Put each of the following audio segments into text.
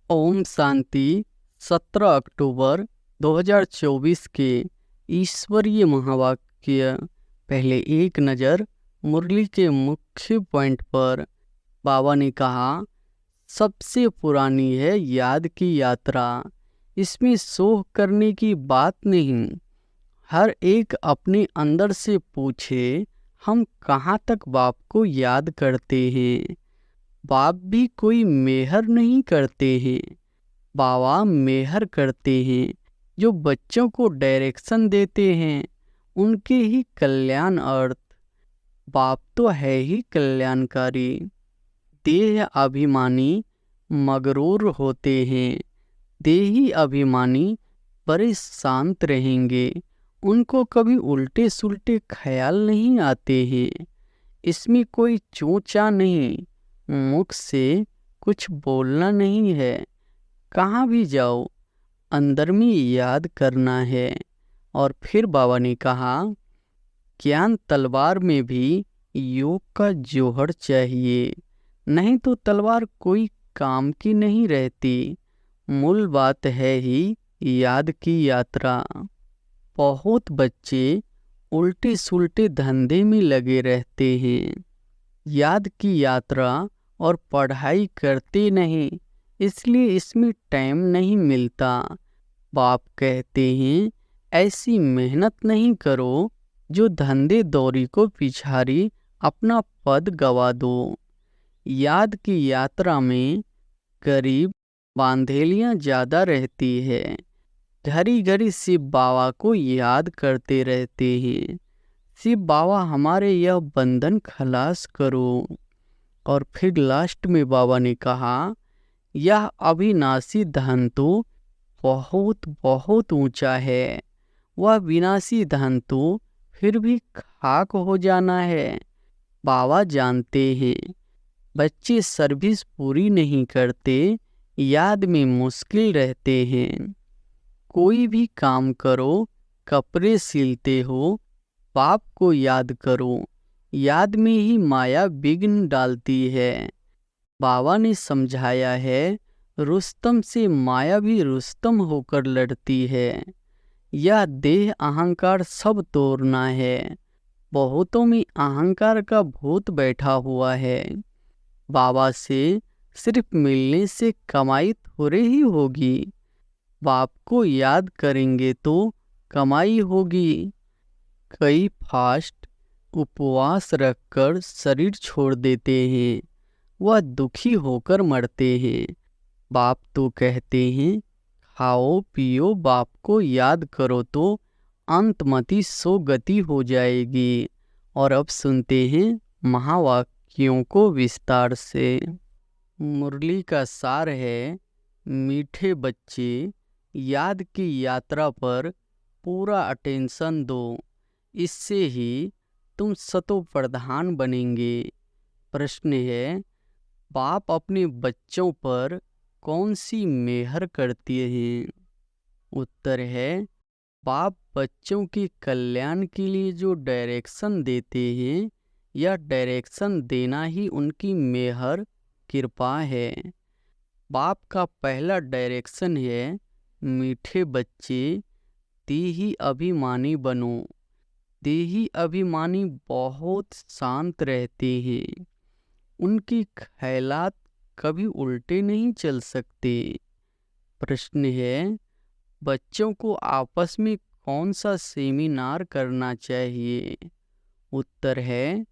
ओम शांति। 17 अक्टूबर 2024 के ईश्वरीय महावाक्य। पहले एक नज़र मुरली के मुख्य पॉइंट पर। बाबा ने कहा, सबसे पुरानी है याद की यात्रा। इसमें शोक करने की बात नहीं। हर एक अपने अंदर से पूछे, हम कहाँ तक बाप को याद करते हैं। बाप भी कोई मेहर नहीं करते हैं, बाबा मेहर करते हैं। जो बच्चों को डायरेक्शन देते हैं उनके ही कल्याण अर्थ। बाप तो है ही कल्याणकारी। देह अभिमानी मगरूर होते हैं। देही अभिमानी बड़े शांत रहेंगे। उनको कभी उल्टे सुल्टे ख्याल नहीं आते हैं। इसमें कोई चूचा नहीं। मुख से कुछ बोलना नहीं है। कहाँ भी जाओ अंदर में याद करना है। और फिर बाबा ने कहा, ज्ञान तलवार में भी योग का जोहर चाहिए, नहीं तो तलवार कोई काम की नहीं रहती। मूल बात है ही याद की यात्रा। बहुत बच्चे उल्टे सुल्टे धंधे में लगे रहते हैं, याद की यात्रा और पढ़ाई करते नहीं, इसलिए इसमें टाइम नहीं मिलता। बाप कहते हैं, ऐसी मेहनत नहीं करो जो धंधे दौरी को पिछाड़ी अपना पद गवा दो। याद की यात्रा में गरीब बांधेलियाँ ज़्यादा रहती है। घड़ी घड़ी शिव बाबा को याद करते रहते हैं, शिव बाबा हमारे यह बंधन खलास करो। और फिर लास्ट में बाबा ने कहा, यह अविनाशी धन तो बहुत बहुत ऊंचा है। वह विनाशी धन तो फिर भी खाक हो जाना है। बाबा जानते हैं बच्चे सर्विस पूरी नहीं करते, याद में मुश्किल रहते हैं। कोई भी काम करो, कपड़े सिलते हो, बाप को याद करो। याद में ही माया विघ्न डालती है। बाबा ने समझाया है, रुस्तम से माया भी रुस्तम होकर लड़ती है। यह देह अहंकार सब तोड़ना है। बहुतों में अहंकार का भूत बैठा हुआ है। बाबा से सिर्फ मिलने से कमाई थोड़ी ही होगी। बाप को याद करेंगे तो कमाई होगी। कई फास्ट उपवास रखकर शरीर छोड़ देते हैं, वह दुखी होकर मरते हैं। बाप तो कहते हैं, खाओ पियो बाप को याद करो तो अंतमति सो गति हो जाएगी। और अब सुनते हैं महावाक्यों को विस्तार से। मुरली का सार है, मीठे बच्चे याद की यात्रा पर पूरा अटेंशन दो। इससे ही तुम सतो प्रधान बनेंगे। प्रश्न है, बाप अपने बच्चों पर कौन सी मेहर करती हैं? उत्तर है, बाप बच्चों के कल्याण के लिए जो डायरेक्शन देते हैं, यह डायरेक्शन देना ही उनकी मेहर कृपा है। बाप का पहला डायरेक्शन है, मीठे बच्चे देही अभिमानी बनो। देही अभिमानी बहुत शांत रहते हैं। उनकी ख्यालात कभी उल्टे नहीं चल सकते। प्रश्न है, बच्चों को आपस में कौन सा सेमिनार करना चाहिए? उत्तर है,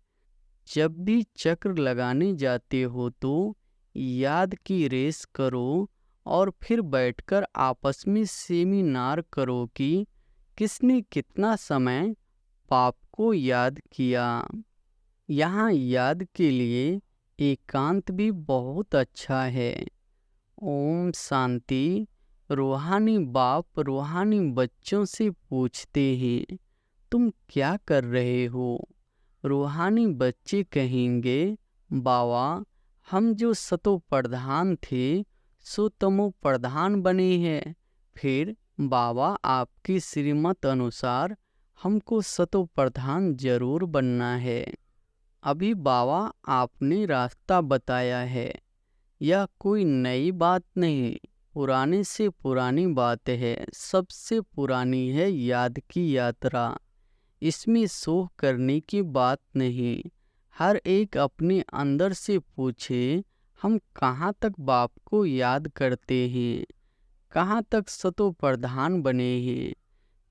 जब भी चक्र लगाने जाते हो तो याद की रेस करो और फिर बैठकर आपस में सेमिनार करो कि किसने कितना समय बाप को याद किया। यहाँ याद के लिए एकांत भी बहुत अच्छा है। ओम शांति। रूहानी बाप रूहानी बच्चों से पूछते हैं, तुम क्या कर रहे हो? रूहानी बच्चे कहेंगे, बाबा हम जो सतो प्रधान थे सो तमो प्रधान बने हैं। फिर बाबा आपकी श्रीमत अनुसार हमको सतो प्रधान जरूर बनना है। अभी बाबा आपने रास्ता बताया है, यह कोई नई बात नहीं, पुराने से पुरानी बात है, सबसे पुरानी है याद की यात्रा। इसमें शोक करने की बात नहीं। हर एक अपने अंदर से पूछे, हम कहाँ तक बाप को याद करते हैं, कहाँ तक सतो प्रधान बने हैं,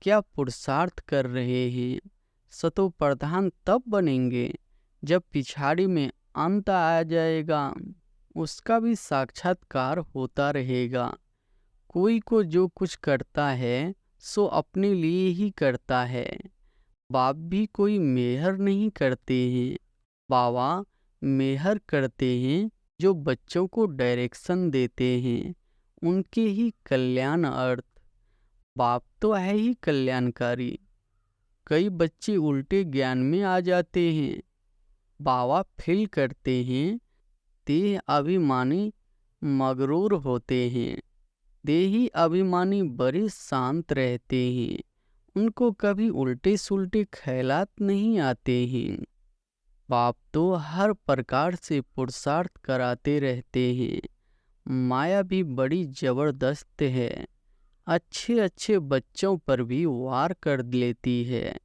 क्या पुरुषार्थ कर रहे हैं। सतो प्रधान तब बनेंगे जब पिछाड़ी में अंत आ जाएगा, उसका भी साक्षात्कार होता रहेगा। कोई को जो कुछ करता है सो अपने लिए ही करता है। बाप भी कोई मेहर नहीं करते हैं, बाबा मेहर करते हैं जो बच्चों को डायरेक्शन देते हैं, उनके ही कल्याण अर्थ। बाप तो है ही कल्याणकारी। कई बच्चे उल्टे ज्ञान में आ जाते हैं, बाबा फील करते हैं। देह अभिमानी मगरूर होते हैं, देही अभिमानी बड़े शांत रहते हैं, उनको कभी उल्टे सुल्टे ख्यालात नहीं आते हैं। बाप तो हर प्रकार से पुरुषार्थ कराते रहते हैं। माया भी बड़ी जबरदस्त है, अच्छे अच्छे बच्चों पर भी वार कर लेती है,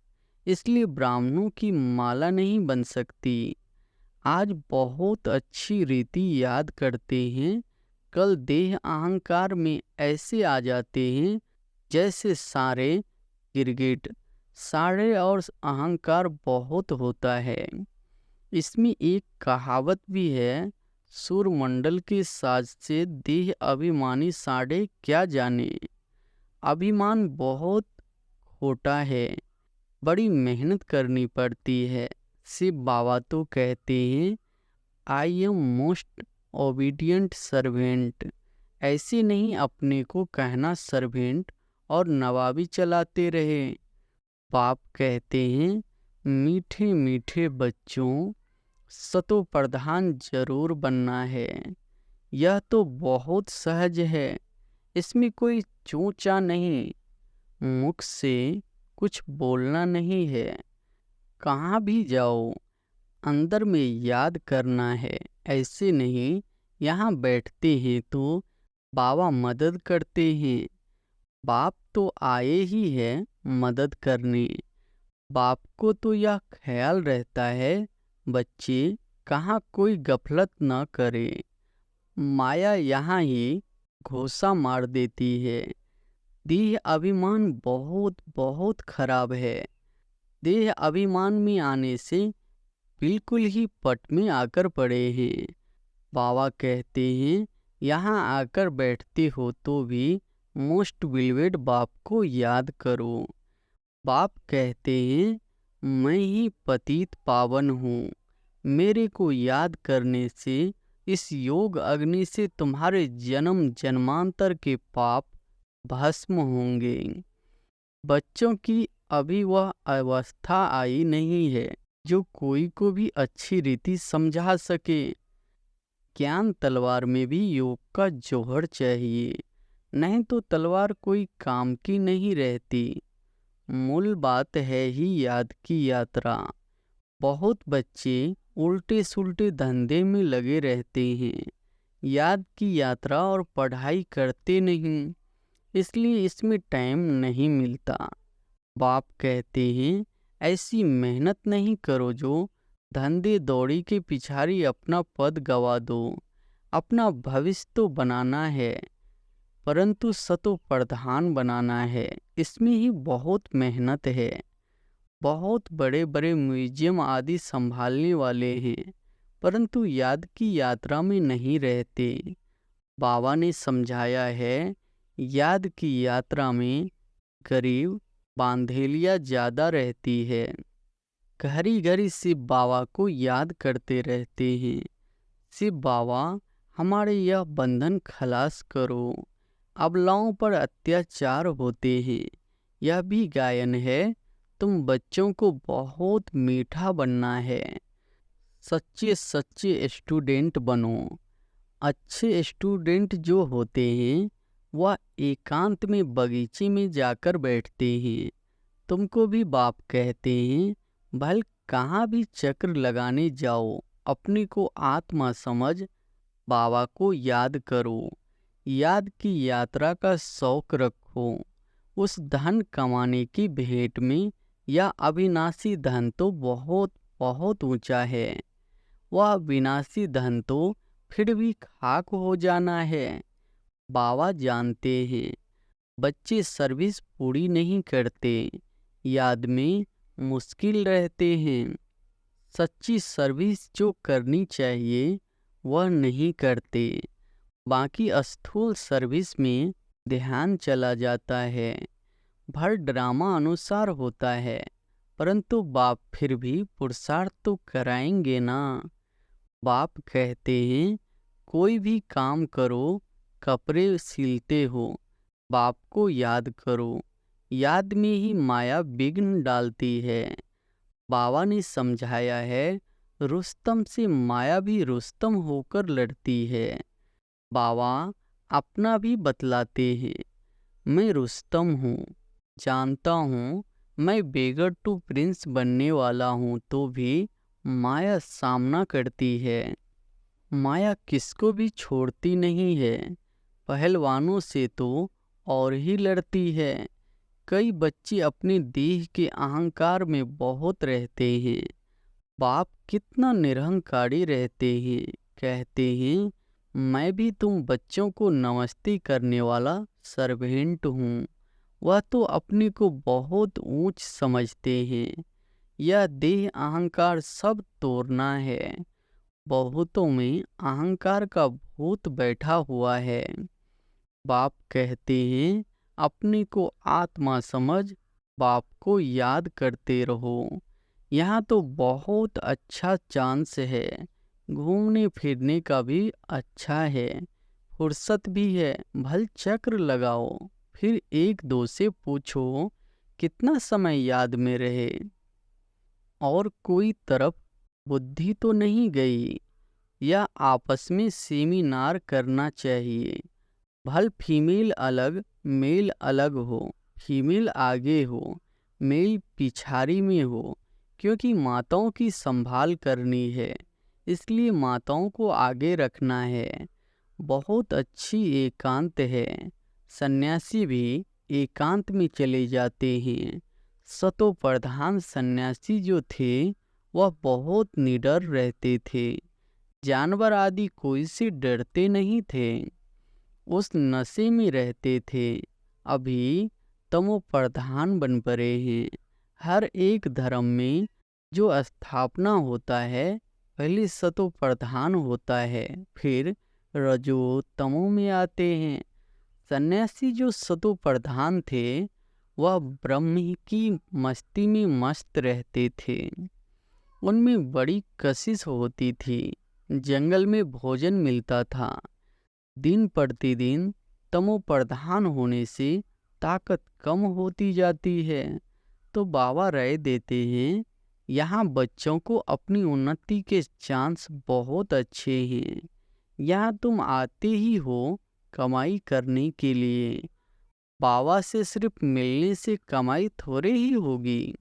इसलिए ब्राह्मणों की माला नहीं बन सकती। आज बहुत अच्छी रीति याद करते हैं, कल देह अहंकार में ऐसे आ जाते हैं जैसे सारे गिरगिट। सारे और अहंकार बहुत होता है। इसमें एक कहावत भी है, सूरमंडल के साज से देह अभिमानी साढ़े क्या जाने। अभिमान बहुत खोटा है, बड़ी मेहनत करनी पड़ती है। शिव बाबा तो कहते हैं, I am most obedient servant. ऐसे नहीं अपने को कहना सर्वेंट और नवाबी चलाते रहे। बाप कहते हैं, मीठे मीठे बच्चों, सतो प्रधान जरूर बनना है। यह तो बहुत सहज है, इसमें कोई चूचा नहीं। मुख से कुछ बोलना नहीं है, कहाँ भी जाओ अंदर में याद करना है। ऐसे नहीं यहाँ बैठते हैं तो बाबा मदद करते हैं। बाप तो आए ही है मदद करने। बाप को तो यह ख्याल रहता है, बच्चे कहाँ कोई गफलत न करे। माया यहाँ ही घोसा मार देती है। देह अभिमान बहुत बहुत खराब है। देह अभिमान में आने से बिल्कुल ही पट में आकर पड़े हैं। बाबा कहते हैं, यहाँ आकर बैठते हो तो भी मोस्ट बिलवेड बाप को याद करो। बाप कहते हैं, मैं ही पतित पावन हूँ, मेरे को याद करने से इस योग अग्नि से तुम्हारे जन्म जन्मांतर के पाप भस्म होंगे। बच्चों की अभी वह अवस्था आई नहीं है जो कोई को भी अच्छी रीति समझा सके। ज्ञान तलवार में भी योग का जौहर चाहिए, नहीं तो तलवार कोई काम की नहीं रहती। मूल बात है ही याद की यात्रा। बहुत बच्चे उल्टे सुल्टे धंधे में लगे रहते हैं, याद की यात्रा और पढ़ाई करते नहीं, इसलिए इसमें टाइम नहीं मिलता। बाप कहते हैं, ऐसी मेहनत नहीं करो जो धंधे दौड़ी के पिछाड़ी अपना पद गवा दो। अपना भविष्य तो बनाना है, परंतु सतो प्रधान बनाना है, इसमें ही बहुत मेहनत है। बहुत बड़े बड़े म्यूजियम आदि संभालने वाले हैं, परंतु याद की यात्रा में नहीं रहते। बाबा ने समझाया है, याद की यात्रा में गरीब बांधेलिया ज़्यादा रहती है। घड़ी घड़ी शिव बाबा को याद करते रहते हैं, शिव बाबा हमारे यह बंधन खलास करो, अबलाओं पर अत्याचार होते हैं। यह भी गायन है, तुम बच्चों को बहुत मीठा बनना है, सच्चे सच्चे स्टूडेंट बनो। अच्छे स्टूडेंट जो होते हैं वह एकांत में बगीचे में जाकर बैठते हैं। तुमको भी बाप कहते हैं, भल कहाँ भी चक्र लगाने जाओ, अपने को आत्मा समझ बाबा को याद करो, याद की यात्रा का शौक रखो। उस धन कमाने की भेंट में यह अविनाशी धन तो बहुत बहुत ऊंचा है। वह विनाशी धन तो फिर भी खाक हो जाना है। बाबा जानते हैं बच्चे सर्विस पूरी नहीं करते, याद में मुश्किल रहते हैं। सच्ची सर्विस जो करनी चाहिए वह नहीं करते। बाकी स्थूल सर्विस में ध्यान चला जाता है, भर ड्रामा अनुसार होता है। परंतु बाप फिर भी पुरुषार्थ तो कराएंगे ना। बाप कहते हैं कोई भी काम करो, कपड़े सिलते हो, बाप को याद करो। याद में ही माया विघ्न डालती है। बाबा ने समझाया है रुस्तम से माया भी रुस्तम होकर लड़ती है। बाबा अपना भी बतलाते हैं, मैं रुस्तम हूँ, जानता हूँ मैं बेगर टू प्रिंस बनने वाला हूँ, तो भी माया सामना करती है। माया किसको भी छोड़ती नहीं है, पहलवानों से तो और ही लड़ती है। कई बच्चे अपने देह के अहंकार में बहुत रहते हैं। बाप कितना निरहंकारी रहते हैं, कहते हैं मैं भी तुम बच्चों को नमस्ते करने वाला सर्वेंट हूँ। वह तो अपने को बहुत ऊंच समझते हैं। यह देह अहंकार सब तोड़ना है। बहुतों में अहंकार का भूत बैठा हुआ है। बाप कहते हैं अपने को आत्मा समझ, बाप को याद करते रहो। यहाँ तो बहुत अच्छा चांस है, घूमने फिरने का भी अच्छा है, फुर्सत भी है। भल चक्र लगाओ, फिर एक दो से पूछो कितना समय याद में रहे। और कोई तरफ बुद्धि तो नहीं गई, या आपस में सेमिनार करना चाहिए। भल फीमेल अलग मेल अलग हो, फीमेल आगे हो मेल पिछाड़ी में हो, क्योंकि माताओं की संभाल करनी है, इसलिए माताओं को आगे रखना है। बहुत अच्छी एकांत है। सन्यासी भी एकांत में चले जाते हैं। सतो प्रधान सन्यासी जो थे वह बहुत निडर रहते थे। जानवर आदि कोई से डरते नहीं थे, उस नशे में रहते थे। अभी तमो प्रधान बन पड़े हैं। हर एक धर्म में जो स्थापना होता है पहले सतो प्रधान होता है, फिर रजो तमो में आते हैं। सन्यासी जो सतो प्रधान थे वह ब्रह्म की मस्ती में मस्त रहते थे। उनमें बड़ी कशिश होती थी, जंगल में भोजन मिलता था। दिन प्रतिदिन तमो प्रधान होने से ताकत कम होती जाती है। तो बाबा राय देते हैं यहाँ बच्चों को अपनी उन्नति के चांस बहुत अच्छे हैं। यहाँ तुम आते ही हो कमाई करने के लिए। बाबा से सिर्फ मिलने से कमाई थोड़े ही होगी,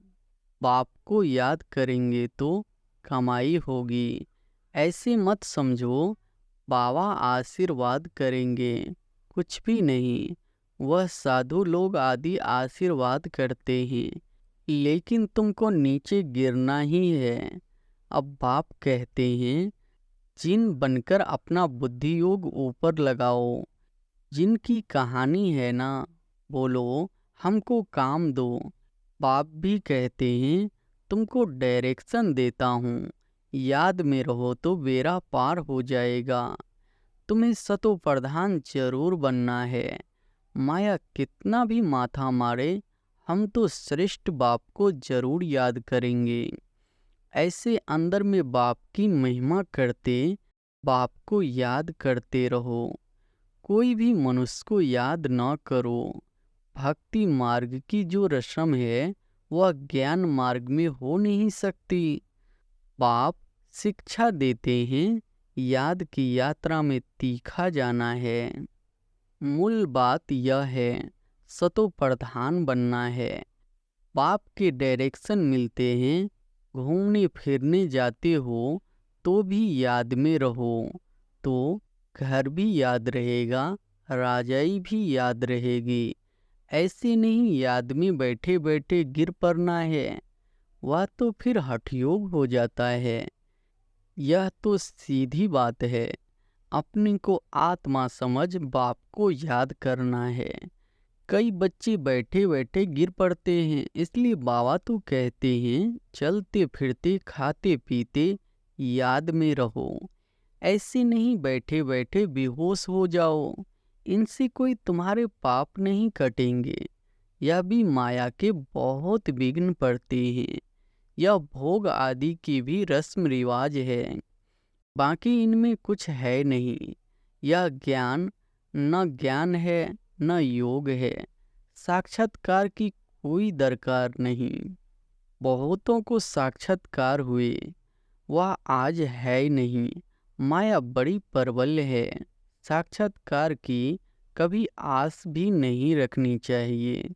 बाप को याद करेंगे तो कमाई होगी। ऐसे मत समझो बाबा आशीर्वाद करेंगे, कुछ भी नहीं। वह साधु लोग आदि आशीर्वाद करते हैं, लेकिन तुमको नीचे गिरना ही है। अब बाप कहते हैं जिन बनकर अपना बुद्धि योग ऊपर लगाओ। जिनकी कहानी है ना, बोलो हमको काम दो। बाप भी कहते हैं तुमको डायरेक्शन देता हूँ, याद में रहो तो बेड़ा पार हो जाएगा। तुम्हें सतो प्रधान जरूर बनना है। माया कितना भी माथा मारे, हम तो श्रेष्ठ बाप को जरूर याद करेंगे। ऐसे अंदर में बाप की महिमा करते, बाप को याद करते रहो। कोई भी मनुष्य को याद न करो। भक्ति मार्ग की जो रस्म है वह ज्ञान मार्ग में हो नहीं सकती। बाप शिक्षा देते हैं याद की यात्रा में तीखा जाना है। मूल बात यह है सतो प्रधान बनना है। बाप के डायरेक्शन मिलते हैं, घूमने फिरने जाते हो तो भी याद में रहो, तो घर भी याद रहेगा, राजाई भी याद रहेगी। ऐसे नहीं याद में बैठे बैठे गिर पड़ना है, वह तो फिर हठयोग हो जाता है। यह तो सीधी बात है। अपने को आत्मा समझ बाप को याद करना है। कई बच्चे बैठे बैठे गिर पड़ते हैं, इसलिए बाबा तो कहते हैं चलते फिरते खाते पीते याद में रहो। ऐसे नहीं बैठे बैठे बेहोश हो जाओ, इनसे कोई तुम्हारे पाप नहीं कटेंगे। यह भी माया के बहुत विघ्न पड़ते हैं। यह भोग आदि की भी रस्म रिवाज है, बाकी इनमें कुछ है नहीं। यह ज्ञान न ज्ञान है न योग है। साक्षात्कार की कोई दरकार नहीं। बहुतों को साक्षात्कार हुए, वह आज है नहीं। माया बड़ी प्रबल है। साक्षात्कार की कभी आस भी नहीं रखनी चाहिए।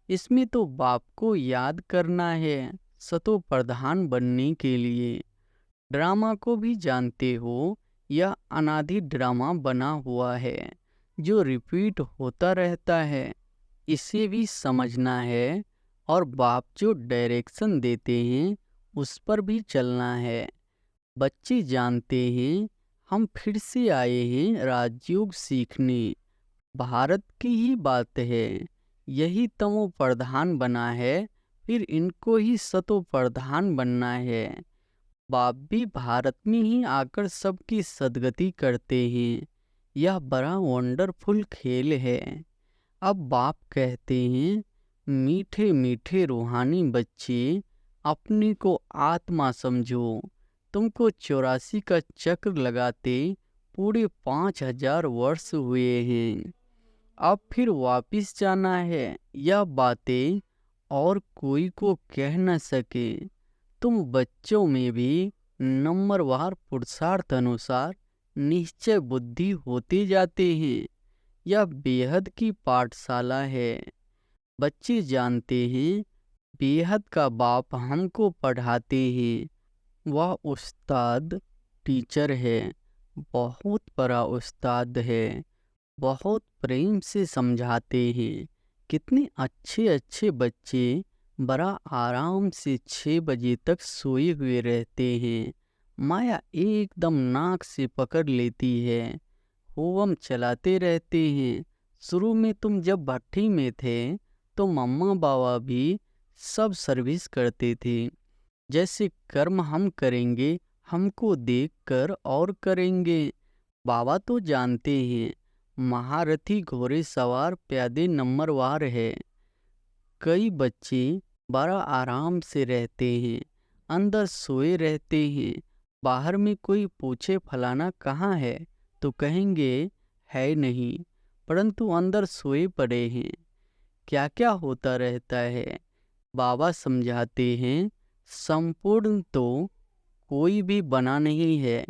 इसमें तो बाप को याद करना है सतो प्रधान बनने के लिए। ड्रामा को भी जानते हो, यह अनादि ड्रामा बना हुआ है जो रिपीट होता रहता है। इसे भी समझना है और बाप जो डायरेक्शन देते हैं उस पर भी चलना है। बच्चे जानते हैं हम फिर से आए हैं राजयोग सीखने। भारत की ही बात है, यही तमो प्रधान बना है, फिर इनको ही सतो प्रधान बनना है। बाप भी भारत में ही आकर सबकी सद्गति करते हैं। यह बड़ा वंडरफुल खेल है। अब बाप कहते हैं मीठे मीठे रूहानी बच्चे, अपने को आत्मा समझो। तुमको 84 का चक्र लगाते पूरे 5000 वर्ष हुए हैं। अब फिर वापिस जाना है। यह बातें और कोई को कह न सके। तुम बच्चों में भी नंबरवार पुरुषार्थ अनुसार निश्चय बुद्धि होते जाते हैं। यह बेहद की पाठशाला है। बच्चे जानते हैं बेहद का बाप हमको पढ़ाते हैं। वह उस्ताद टीचर है, बहुत बड़ा उस्ताद है। बहुत प्रेम से समझाते हैं। कितने अच्छे अच्छे बच्चे बड़ा आराम से 6 बजे तक सोए हुए रहते हैं। माया एकदम नाक से पकड़ लेती है। होम चलाते रहते हैं। शुरू में तुम जब भट्टी में थे तो मम्मा बाबा भी सब सर्विस करते थे। जैसे कर्म हम करेंगे हमको देखकर और करेंगे। बाबा तो जानते हैं महारथी घोड़े सवार प्यादे नंबरवार है। कई बच्चे बड़ा आराम से रहते हैं, अंदर सोए रहते हैं। बाहर में कोई पूछे फलाना कहाँ है तो कहेंगे है नहीं, परंतु अंदर सोए पड़े हैं। क्या क्या होता रहता है बाबा समझाते हैं। संपूर्ण तो कोई भी बना नहीं है।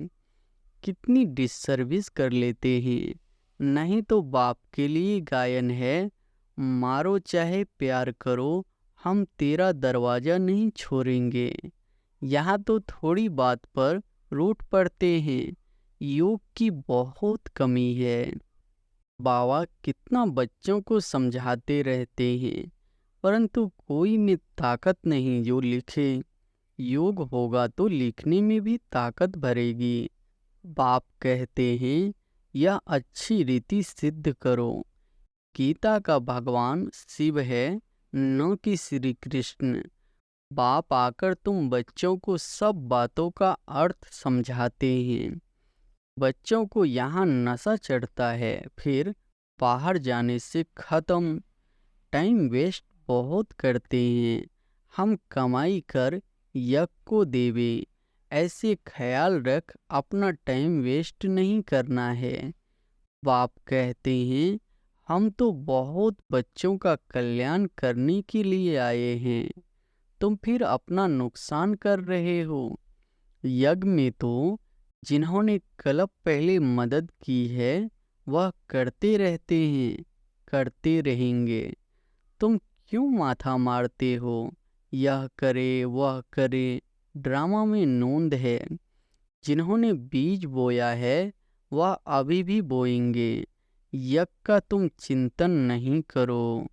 कितनी डिसर्विस कर लेते हैं। नहीं तो बाप के लिए गायन है, मारो चाहे प्यार करो, हम तेरा दरवाज़ा नहीं छोड़ेंगे। यहाँ तो थोड़ी बात पर रूठ पड़ते हैं। योग की बहुत कमी है। बाबा कितना बच्चों को समझाते रहते हैं, परंतु कोई में ताकत नहीं जो लिखे। योग होगा तो लिखने में भी ताकत भरेगी। बाप कहते हैं यह अच्छी रीति सिद्ध करो। गीता का भगवान शिव है, न कि श्री कृष्ण। बाप आकर तुम बच्चों को सब बातों का अर्थ समझाते हैं। बच्चों को यहाँ नशा चढ़ता है, फिर बाहर जाने से खत्म। टाइम वेस्ट बहुत करते हैं। हम कमाई कर यज्ञ को देवे, ऐसे ख्याल रख अपना टाइम वेस्ट नहीं करना है। बाप कहते हैं हम तो बहुत बच्चों का कल्याण करने के लिए आए हैं, तुम फिर अपना नुकसान कर रहे हो। यज्ञ में तो जिन्होंने कल्प पहले मदद की है वह करते रहते हैं, करते रहेंगे। तुम क्यों माथा मारते हो? यह करे वह करे, ड्रामा में नोंद है। जिन्होंने बीज बोया है वह अभी भी बोएंगे। यज्ञ का तुम चिंतन नहीं करो,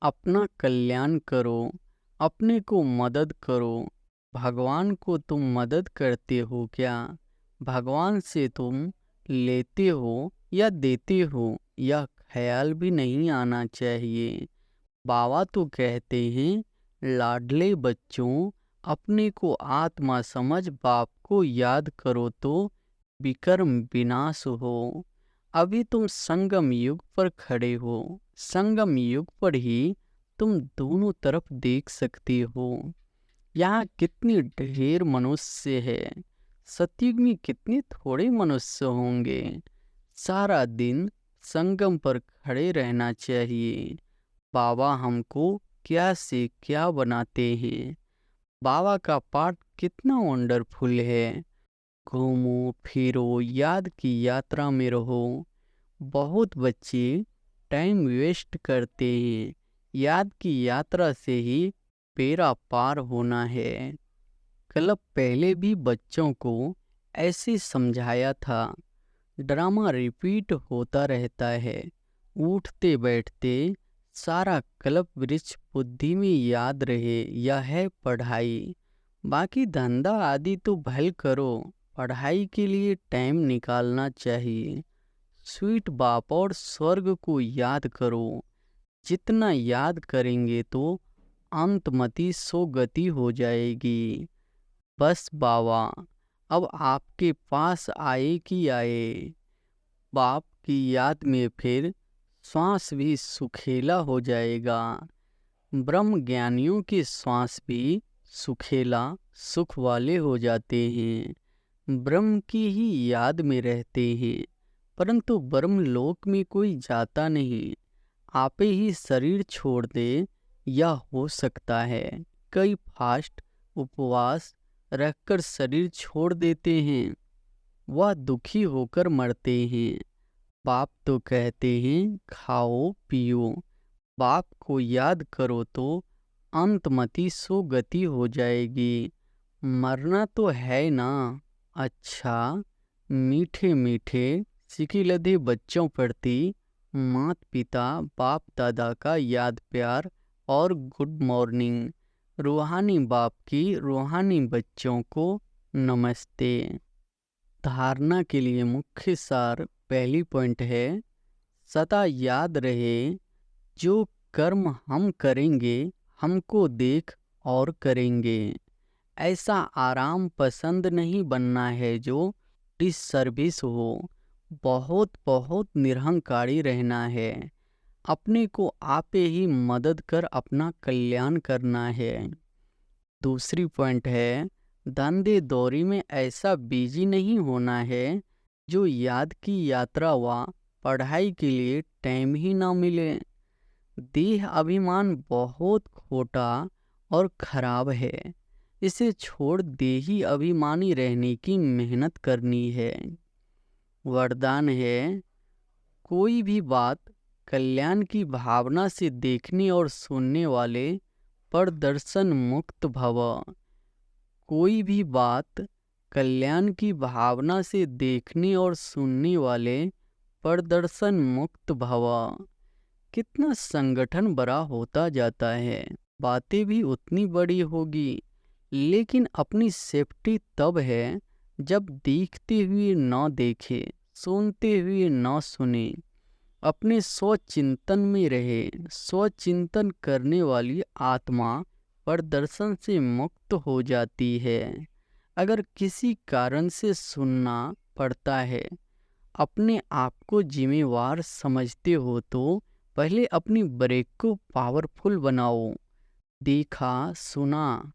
अपना कल्याण करो, अपने को मदद करो। भगवान को तुम मदद करते हो क्या? भगवान से तुम लेते हो या देते हो, यह ख्याल भी नहीं आना चाहिए। बाबा तो कहते हैं, लाडले बच्चों, अपने को आत्मा समझ बाप को याद करो तो विकर्म विनाश हो। अभी तुम संगम युग पर खड़े हो। संगम युग पर ही तुम दोनों तरफ देख सकते हो। यहाँ कितनी ढेर मनुष्य है, सतयुग में कितने थोड़े मनुष्य होंगे। सारा दिन संगम पर खड़े रहना चाहिए। बाबा हमको क्या से क्या बनाते हैं। बाबा का पाठ कितना वंडरफुल है। घूमो फिरो, याद की यात्रा में रहो। बहुत बच्चे टाइम वेस्ट करते हैं। याद की यात्रा से ही बेड़ा पार होना है। कल पहले भी बच्चों को ऐसे समझाया था। ड्रामा रिपीट होता रहता है। उठते बैठते सारा कल्प वृक्ष बुद्धि में याद रहे, यह है पढ़ाई। बाकी धंधा आदि तो भल करो, पढ़ाई के लिए टाइम निकालना चाहिए। स्वीट बाप और स्वर्ग को याद करो। जितना याद करेंगे तो अंतमति सो गति हो जाएगी। बस बाबा अब आपके पास आए कि आए। बाप की याद में फिर श्वास भी सुखेला हो जाएगा। ब्रह्म ज्ञानियों के श्वास भी सुखेला सुख वाले हो जाते हैं। ब्रह्म की ही याद में रहते हैं, परंतु ब्रह्म लोक में कोई जाता नहीं। आपे ही शरीर छोड़ दे, यह हो सकता है। कई फास्ट उपवास रखकर शरीर छोड़ देते हैं, वह दुखी होकर मरते हैं। बाप तो कहते हैं, खाओ पियो, बाप को याद करो तो अंतमति सो गति हो जाएगी। मरना तो है ना। अच्छा, मीठे मीठे सिकिलधे बच्चों प्रति मात पिता बाप दादा का याद प्यार और गुड मॉर्निंग। रूहानी बाप की रूहानी बच्चों को नमस्ते। धारणा के लिए मुख्य सार पहली पॉइंट है, सदा याद रहे जो कर्म हम करेंगे हमको देख और करेंगे। ऐसा आराम पसंद नहीं बनना है जो डिसर्विस हो। बहुत बहुत निरहंकारी रहना है। अपने को आपे ही मदद कर अपना कल्याण करना है। दूसरी पॉइंट है, धंधे दौरी में ऐसा बिजी नहीं होना है जो याद की यात्रा व पढ़ाई के लिए टाइम ही ना मिले। देह अभिमान बहुत खोटा और खराब है। इसे छोड़ देही अभिमानी रहने की मेहनत करनी है। वरदान है, कोई भी बात कल्याण की भावना से देखने और सुनने वाले पर दर्शन मुक्त भव। कोई भी बात कल्याण की भावना से देखने और सुनने वाले पर दर्शन मुक्त भव। कितना संगठन बड़ा होता जाता है, बातें भी उतनी बड़ी होगी, लेकिन अपनी सेफ्टी तब है जब देखते हुए न देखे, सुनते हुए न सुने। अपने स्वचिंतन में रहे। स्वचिंतन करने वाली आत्मा प्रदर्शन से मुक्त हो जाती है। अगर किसी कारण से सुनना पड़ता है, अपने आप को जिम्मेवार समझते हो तो पहले अपनी ब्रेक को पावरफुल बनाओ। देखा सुना,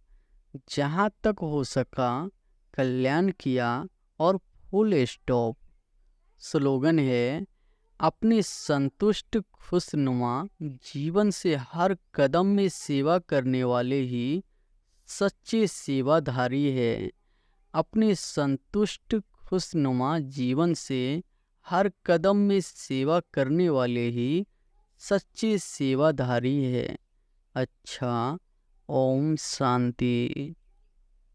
जहाँ तक हो सका कल्याण किया और फुल स्टॉप। स्लोगन है, अपने संतुष्ट खुशनुमा जीवन से हर कदम में सेवा करने वाले ही सच्चे सेवाधारी है। अपने संतुष्ट खुशनुमा जीवन से हर कदम में सेवा करने वाले ही सच्चे सेवाधारी है। अच्छा, ओम शांति।